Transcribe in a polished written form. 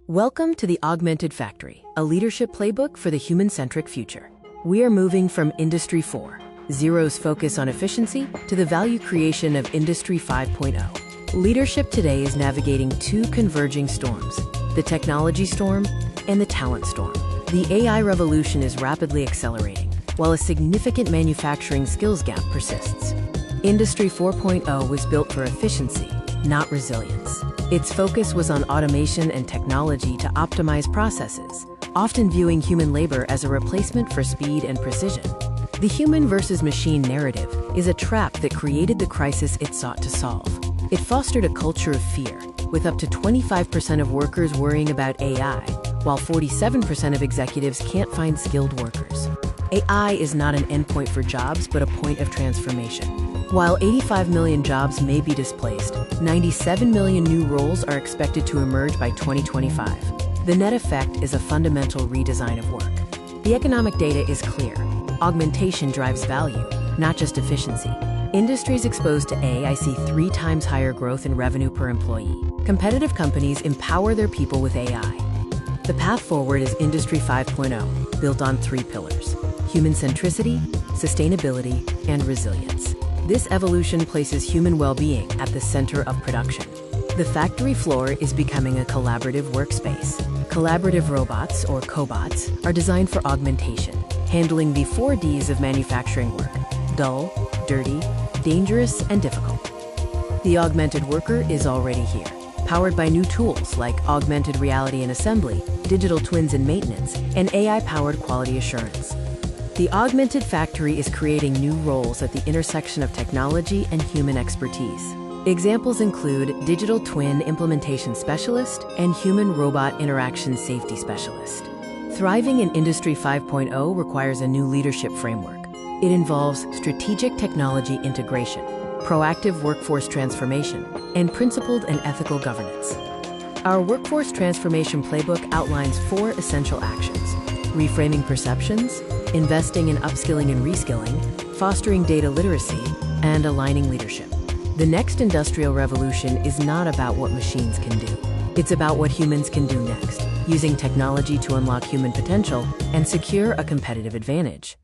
Welcome to the Augmented Factory, a leadership playbook for the human-centric future. We are moving from Industry 4.0's focus on efficiency to the value creation of Industry 5.0. Leadership today is navigating two converging storms, the technology storm and the talent storm. The AI revolution is rapidly accelerating, while a significant manufacturing skills gap persists. Industry 4.0 was built for efficiency, not resilience. Its focus was on automation and technology to optimize processes, often viewing human labor as a replacement for speed and precision. The human versus machine narrative is a trap that created the crisis it sought to solve. It fostered a culture of fear, with up to 25% of workers worrying about AI, while 47% of executives can't find skilled workers. AI is not an endpoint for jobs, but a point of transformation. While 85 million jobs may be displaced, 97 million new roles are expected to emerge by 2025. The net effect is a fundamental redesign of work. The economic data is clear. Augmentation drives value, not just efficiency. Industries exposed to AI see 3 times higher growth in revenue per employee. Competitive companies empower their people with AI. The path forward is Industry 5.0, built on 3 pillars: human centricity, sustainability, and resilience. This evolution places human well-being at the center of production. The factory floor is becoming a collaborative workspace. Collaborative robots, or cobots, are designed for augmentation, handling the 4 Ds of manufacturing work: dull, dirty, dangerous, and difficult. The augmented worker is already here, powered by new tools like augmented reality in assembly, digital twins in maintenance, and AI-powered quality assurance. The Augmented Factory is creating new roles at the intersection of technology and human expertise. Examples include digital twin implementation specialist and human-robot interaction safety specialist. Thriving in Industry 5.0 requires a new leadership framework. It involves strategic technology integration, proactive workforce transformation, and principled and ethical governance. Our Workforce Transformation Playbook outlines 4 essential actions: reframing perceptions, investing in upskilling and reskilling, fostering data literacy, and aligning leadership. The next industrial revolution is not about what machines can do. It's about what humans can do next, using technology to unlock human potential and secure a competitive advantage.